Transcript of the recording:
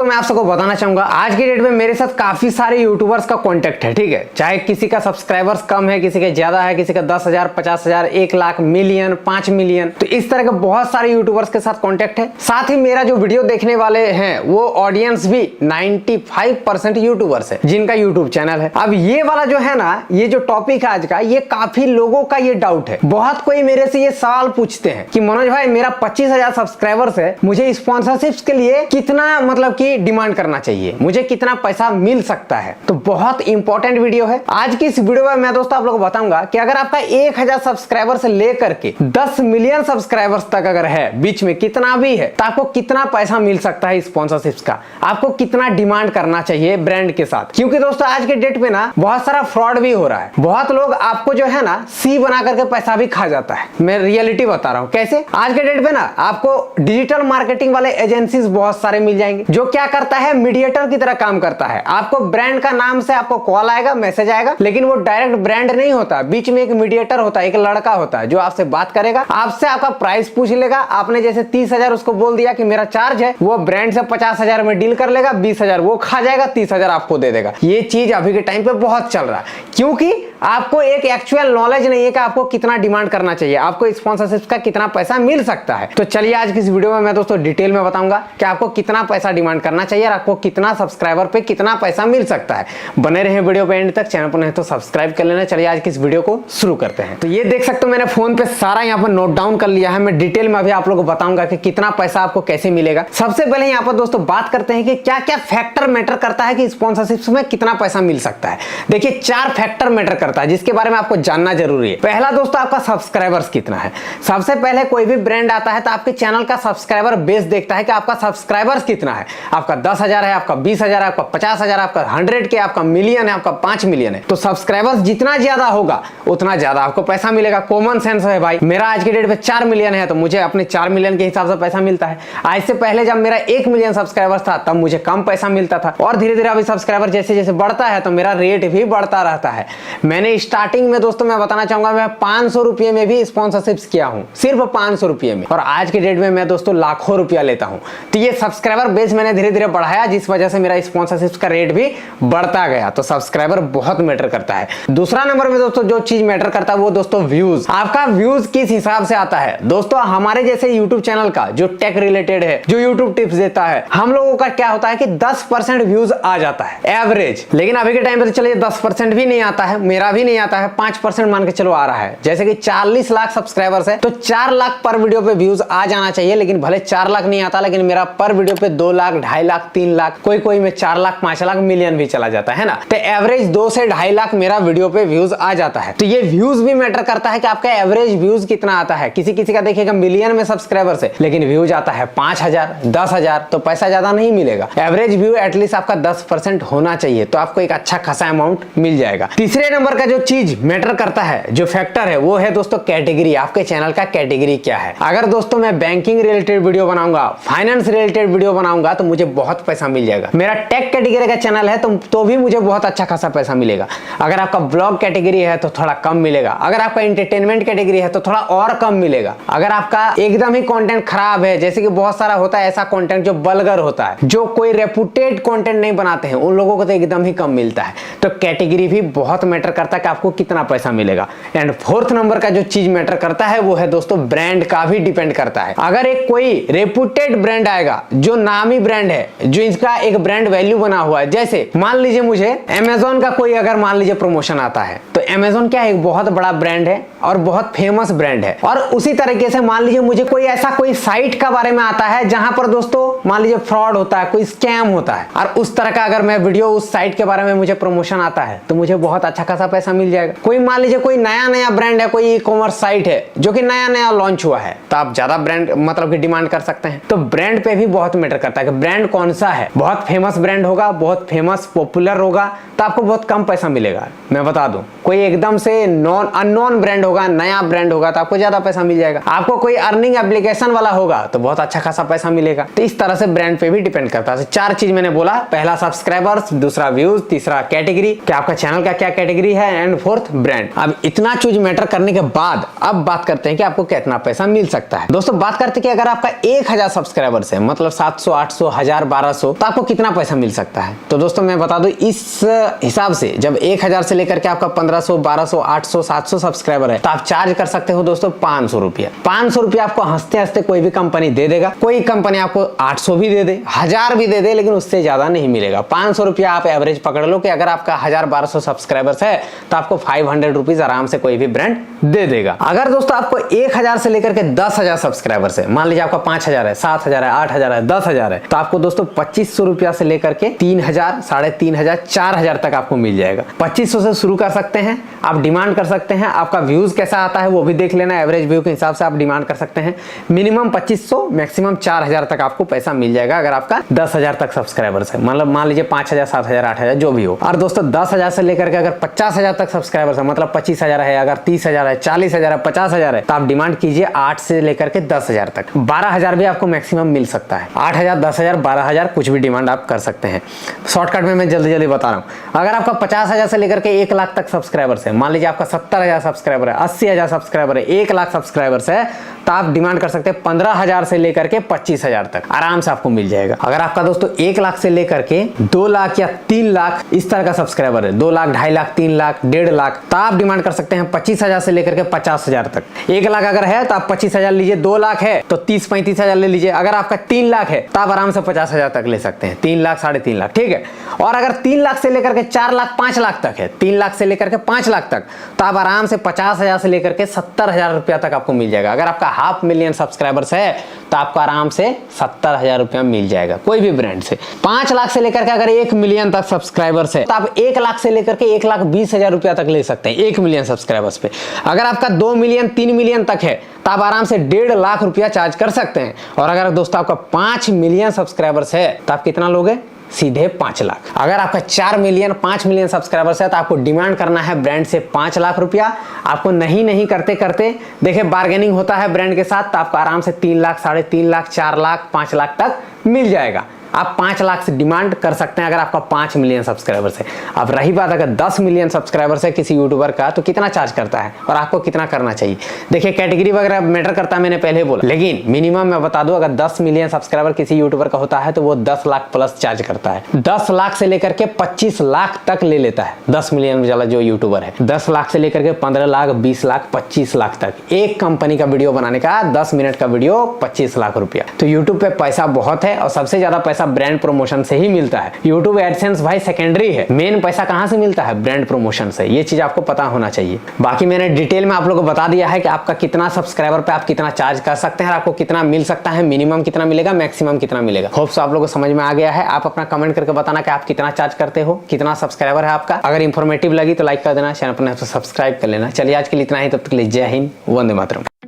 तो मैं आप सबको बताना चाहूंगा आज की डेट में मेरे साथ काफी सारे यूट्यूबर्स का कांटेक्ट है। ठीक है, चाहे किसी का सब्सक्राइबर्स कम है, किसी का ज्यादा है, किसी का 10,000, 50,000, 1 लाख, मिलियन, 5 मिलियन, तो इस तरह के बहुत सारे यूट्यूबर्स के साथ कांटेक्ट है। साथ ही मेरा जो वीडियो देखने वाले हैं वो ऑडियंस भी 95% यूट्यूबर्स है जिनका यूट्यूब चैनल है। अब ये वाला जो है ना, ये जो टॉपिक है आज का, ये काफी लोगों का ये डाउट है। बहुत कोई मेरे से ये सवाल पूछते हैं कि मनोज भाई मेरा 25,000 सब्सक्राइबर्स है, मुझे स्पॉन्सरशिप्स के लिए कितना मतलब कि डिमांड करना चाहिए, मुझे कितना पैसा मिल सकता है। तो बहुत इंपॉर्टेंट वीडियो है आज की। इस वीडियो में मैं दोस्तों आप लोगों को बताऊंगा कि अगर आपका 1,000 सब्सक्राइबर से लेकर के 10 मिलियन सब्सक्राइबर्स तक अगर है, बीच में कितना भी है, तो आपको कितना पैसा मिल सकता है स्पॉन्सरशिप्स का, आपको कितना डिमांड करना चाहिए ब्रांड के साथ। क्योंकि दोस्तों आज के डेट में ना बहुत सारा फ्रॉड भी हो रहा है। बहुत लोग आपको जो है ना सी बना करके पैसा भी खा जाता है। मैं रियलिटी बता रहा हूं कैसे। आज के डेट में ना आपको डिजिटल मार्केटिंग वाले एजेंसीज बहुत सारे मिल जाएंगे जो क्या करता है, मीडिएटर की तरह काम करता है। आपको ब्रांड का नाम से आपको कॉल आएगा, मैसेज आएगा, लेकिन वो डायरेक्ट ब्रांड नहीं होता, बीच में एक मीडिएटर होता है, एक लड़का होता है जो आपसे बात करेगा, आपसे आपका प्राइस पूछ लेगा। आपने जैसे 30,000 उसको बोल दिया कि मेरा चार्ज है, वो ब्रांड से 50,000 में डील कर लेगा, 20,000 वो खा जाएगा, 30,000 आपको दे देगा। ये चीज अभी के टाइम पे बहुत चल रहा है क्योंकि आपको एक एक्चुअल नॉलेज नहीं है कि आपको कितना डिमांड करना चाहिए, आपको स्पॉन्सरशिप का कितना पैसा मिल सकता है। तो चलिए आज की इस वीडियो में मैं दोस्तों डिटेल में बताऊंगा कि आपको कितना पैसा डिमांड करना चाहिए और आपको कितना सब्सक्राइबर पे कितना पैसा मिल सकता है। बने रहे वीडियो पे एंड तक। चैनल पर नहीं तो सब्सक्राइब कर लेना। चलिए आज की इस वीडियो को शुरू करते हैं। तो ये देख सकते हो मैंने फोन पे सारा यहाँ पर नोट डाउन कर लिया है। मैं डिटेल में अभी आप लोगों को बताऊंगा कि कितना पैसा आपको कैसे मिलेगा। सबसे पहले यहाँ पर दोस्तों बात करते हैं कि क्या क्या फैक्टर मैटर करता है कि स्पॉन्सरशिप में कितना पैसा मिल सकता है। देखिए 4 फैक्टर मैटर करता है जिसके बारे में आपको जानना जरूरी है। पहला दोस्तों आपका सब्सक्राइबर्स कितना है। सबसे पहले कोई भी ब्रांड आता है तो आपके चैनल का सब्सक्राइबर बेस देखता है कि आपका सब्सक्राइबर्स कितना है। आपका 10,000 है, आपका 20,000 है, आपका 50,000, आपका 100 के, आपका मिलियन है, आपका 5 मिलियन है। तो सब्सक्राइबर्स जितना ज्यादा होगा उतना ज्यादा आपको पैसा मिलेगा। कॉमन सेंस है भाई। मेरा आज की डेट पे 4 मिलियन है तो मुझे अपने 4 मिलियन के हिसाब से पैसा मिलता है। आज से पहले जब मेरा 1 मिलियन सब्सक्राइबर्स था तब मुझे कम पैसा मिलता था और धीरे धीरे अभी सब्सक्राइबर जैसे जैसे बढ़ता है तो मेरा रेट भी बढ़ता रहता है। मैंने स्टार्टिंग में दोस्तों मैं बताना चाहूंगा मैं 500 रुपए में भी स्पॉन्सरशिप्स किया हूं, सिर्फ 500 रुपए में, और आज के डेट में मैं दोस्तों लाखों रुपया लेता हूं। तो ये सब्सक्राइबर बेस मैंने धीरे धीरे बढ़ाया जिस वजह से मेरा स्पॉन्सरशिप का रेट भी बढ़ता गया। तो सब्सक्राइबर बहुत मैटर करता है। दूसरा नंबर में दोस्तों जो चीज मैटर करता है वो दोस्तों व्यूज। आपका व्यूज किस हिसाब से आता है दोस्तों। हमारे जैसे यूट्यूब चैनल का जो टेक रिलेटेड है, जो यूट्यूब टिप्स देता है, हम लोगों का क्या होता है कि 10% व्यूज आ जाता है एवरेज। लेकिन अभी के टाइम पे तो चलिए 10% भी नहीं आता है, मेरा भी नहीं आता है, 5% मान के चलो आ रहा है। जैसे कि 40 लाख सब्सक्राइबर्स है तो 4 लाख पर वीडियो पे व्यूज आ जाना चाहिए। लेकिन भले 4 लाख नहीं आता, लेकिन मेरा पर वीडियो पे 2 लाख, 2.5 लाख, 3 लाख, कोई कोई में 4 लाख, 5 लाख, मिलियन भी चला जाता है ना। तो एवरेज 2 से 2.5 लाख मेरा वीडियो पे व्यूज आ जाता है। तो ये व्यूज भी मैटर करता है कि आपका एवरेज व्यूज कितना आता है। किसी किसी का देखिएगा मिलियन में सब्सक्राइबर्स है लेकिन व्यूज आता है 5,000, 10,000, तो पैसा ज्यादा नहीं मिलेगा। एवरेज व्यू एटलीस्ट आपका 10% होना चाहिए तो आपको एक अच्छा खासा अमाउंट मिल जाएगा। तीसरे नंबर का जो चीज मैटर करता है, जो फैक्टर है, वो है दोस्तों कैटेगरी। आपके चैनल का कैटेगरी क्या है। अगर दोस्तों मैं बैंकिंग रिलेटेड वीडियो बनाऊंगा, फाइनेंस रिलेटेड वीडियो बनाऊंगा तो मुझे बहुत पैसा मिल जाएगा। मेरा टेक कैटेगरी का चैनल है तो भी मुझे बहुत अच्छा खासा पैसा मिलेगा। अगर आपका ब्लॉग कैटेगरी है तो थोड़ा कम मिलेगा। अगर आपका एंटरटेनमेंट कैटेगरी है तो थोड़ा और कम मिलेगा। अगर आपका एकदम ही कंटेंट खराब है, जैसे कि बहुत सारा होता है ऐसा कंटेंट जो बल्गर होता है, जो कोई रेपुटेड कंटेंट नहीं बनाते हैं, उन लोगों को तो एकदम ही कम मिलता है। तो कैटेगरी भी बहुत मैटर करता है कि आपको कितना पैसा मिलेगा। एंड फोर्थ नंबर का जो चीज मैटर करता है वो है दोस्तों ब्रांड का भी डिपेंड करता है। अगर एक कोई रेपुटेड ब्रांड आएगा, जो नामी ब्रांड है, जो इसका एक ब्रांड वैल्यू बना हुआ है, जैसे मान लीजिए मुझे अमेज़न का कोई अगर मान लीजिए प्रमोशन आता है तो अमेज़न क्या एक बहुत बड़ा ब्रांड है और बहुत फेमस ब्रांड है। और उसी तरीके से मान लीजिए मुझे कोई ऐसा कोई साइट का बारे में आता है जहां पर दोस्तों मान लीजिए फ्रॉड होता है, कोई स्कैम होता है, और उस तरह का अगर मैं वीडियो उस साइट के बारे में मुझे प्रमोशन आता है तो मुझे बहुत अच्छा खासा पैसा मिल जाएगा। कोई मान लीजिए कोई नया ब्रांड है, कोई ई-कॉमर्स साइट है जो कि नया लॉन्च हुआ है तो आप ज्यादा ब्रांड मतलब कि डिमांड कर सकते हैं। तो ब्रांड पे भी बहुत मैटर करता है कि ब्रांड कौन सा है। बहुत फेमस ब्रांड होगा, बहुत फेमस पॉपुलर होगा तो आपको बहुत कम पैसा मिलेगा। मैं बता दूं, कोई एकदम से अननोन ब्रांड होगा, नया ब्रांड होगा तो आपको ज्यादा पैसा मिल जाएगा। आपको कोई अर्निंग एप्लीकेशन वाला होगा तो बहुत अच्छा खासा पैसा मिलेगा। तो इस तरह से ब्रांड पे भी डिपेंड करता है। चार चीज मैंने बोला, पहला सब्सक्राइबर्स, दूसरा व्यूज, तीसरा कैटेगरी कि आपका चैनल का क्या कैटेगरी है, एंड फोर्थ ब्रांड। अब इतना चीज मैटर करने के बाद अब बात करते हैं कि आपको कितना पैसा मिल सकता है। दोस्तों बात करते हैं कि अगर आपका 1000 सब्सक्राइबर्स है, मतलब 700, 800, 1000, 1200, तो आपको कितना पैसा मिल सकता है। तो दोस्तों मैं बता दूं, इस हिसाब से जब 1000 से लेकर के आपका 1500, 1200, 800, 700 सब्सक्राइबर है तो आप चार्ज कर सकते हो दोस्तों 500 रुपया। 500 रुपया आपको हंसते हंसते कोई भी कंपनी दे देगा। कोई कंपनी आपको 800 भी दे दे, 1000 भी दे दे, लेकिन उससे ज्यादा नहीं मिलेगा। 500 रुपया आप एवरेज पकड़ लो कि अगर आपका 1000, 1200 सब्सक्राइबर्स है तो आपको 500 रुपीज आराम से कोई भी ब्रांड दे देगा। अगर दोस्तों आपको 1000 से लेकर के 10,000 सब्सक्राइबर्स है, मान लीजिए आपका 5000 है, 7000 है, 8000 है, 10,000 है, तो आपको दोस्तों 2500 रुपया से लेकर के 3000, 3500, 4000 तक आपको मिल जाएगा। 2500 से शुरू कर सकते हैं, आप डिमांड कर सकते हैं। आपका व्यूज कैसा आता है वो भी देख लेना, एवरेज व्यू के हिसाब से आप डिमांड कर सकते हैं। मिनिमम 2500, मैक्सिमम 4000 तक आपको पैसा मिल जाएगा अगर आपका 10,000 तक सब्सक्राइबर्स है। मतलब मान लीजिए 5000, 7000, 8000 जो भी हो। और दोस्तों 10,000 से लेकर के अगर 50,000 तक सब्सक्राइबर्स है, मतलब 25,000 है, अगर 30,000 है, 40,000 है, 50,000 है, तो आप डिमांड कीजिए 8 से लेकर के 10,000 तक। 12,000 भी आपको मैक्सिमम मिल सकता है। 8,000, 10,000, 12,000 कुछ भी डिमांड आप कर सकते हैं। शॉर्टकट में मैं जल्दी जल्दी बता रहा हूँ। अगर आपका 50,000 से लेकर के 1 लाख तक सब्सक्राइबर्स है, मान लीजिए आपका 70,000 सब्सक्राइबर है, 80,000 सब्सक्राइबर है, 1 लाख सब्सक्राइबर्स है, तो आप डिमांड कर सकते हैं 15,000 से लेकर के 25,000 तक आराम से आपको मिल जाएगा। अगर आपका दोस्तों 1 लाख से लेकर के 2 लाख या 3 लाख इस तरह का सब्सक्राइबर है, 2 लाख, 2.5 लाख, 3 लाख, 1.5 लाख, तो आप डिमांड कर सकते हैं 25,000 से लेकर के 50,000 तक। 1 लाख अगर है तो आप 25,000 लीजिए, 2 लाख है तो 30-35,000 ले लीजिए। अगर आपका 3 लाख है तो आप आराम से 50,000 तक ले सकते हैं, 3 लाख, 3.5 लाख, ठीक है। और अगर 3 लाख से लेकर के 4 लाख, 5 लाख तक है, 3 लाख से लेकर के 5 लाख तक, तो आप आराम से 50,000 से लेकर के 70,000 रुपया तक आपको मिल जाएगा। अगर आपका 500,000 सब्सक्राइबर्स है तो आपको आराम से 70,000 रुपया मिल जाएगा कोई भी ब्रांड से। 5 लाख से लेकर के अगर 1 मिलियन तक सब्सक्राइबर्स है तो आप 1 लाख से लेकर के 1,20,000 रुपया तक ले सकते हैं 1 मिलियन सब्सक्राइबर्स पे। अगर आपका 2 मिलियन, 3 मिलियन तक है तो आप आराम से 1.5 लाख रुपया चार्ज कर सकते हैं। और अगर दोस्तों आपका 5 मिलियन सब्सक्राइबर्स है तो आप कितना लोगे? सीधे 5 लाख। अगर आपका 4 मिलियन, 5 मिलियन सब्सक्राइबर्स है तो आपको डिमांड करना है ब्रांड से 5 लाख रुपया। आपको नहीं करते करते देखिए बार्गेनिंग होता है ब्रांड के साथ, तो आपको आराम से 3 लाख, 3.5 लाख, 4 लाख, 5 लाख तक मिल जाएगा। आप 5 लाख से डिमांड कर सकते हैं अगर आपका 5 मिलियन सब्सक्राइबर्स है। अब रही बात अगर 10 मिलियन सब्सक्राइबर्स है किसी यूट्यूबर का, तो कितना चार्ज करता है और आपको कितना करना चाहिए। देखिए कैटेगरी वगैरह मैटर करता है, मैंने पहले बोला, लेकिन मिनिमम मैं बता दूं अगर 10 मिलियन सब्सक्राइबर किसी यूट्यूबर का होता है तो वो 10 लाख प्लस चार्ज करता है। 10 लाख से लेकर के 25 लाख तक ले लेता है 10 मिलियन वाला जो यूट्यूबर है। 10 लाख से लेकर के 15 लाख, 20 लाख, 25 लाख तक एक कंपनी का वीडियो बनाने का 10 मिनट का वीडियो 25 लाख रुपया। तो यूट्यूब पे पैसा बहुत है और सबसे ज्यादा पैसा ब्रांड प्रमोशन से ही मिलता है। YouTube एडसेंस भाई सेकेंडरी है, मेन पैसा कहां से मिलता है? ब्रांड प्रमोशन से। ये चीज आपको पता होना चाहिए। बाकी मैंने डिटेल में आप लोगों को बता दिया है कि आपका कितना सब्सक्राइबर पे आप कितना चार्ज कर सकते हैं, आपको कितना मिल सकता है, मिनिमम कितना मिलेगा, मैक्सिमम कितना मिलेगा। होप्स आप लोगों को समझ में आ गया है। आप अपना कमेंट करके बताना कि आप कितना चार्ज करते हो, कितना सब्सक्राइबर है आपका। अगर इंफॉर्मेटिव लगी तो लाइक कर देना, चैनल पर सब्सक्राइब कर लेना। चलिए आज के लिए इतना ही, तब तक के लिए जय हिंद, वंदे मातरम।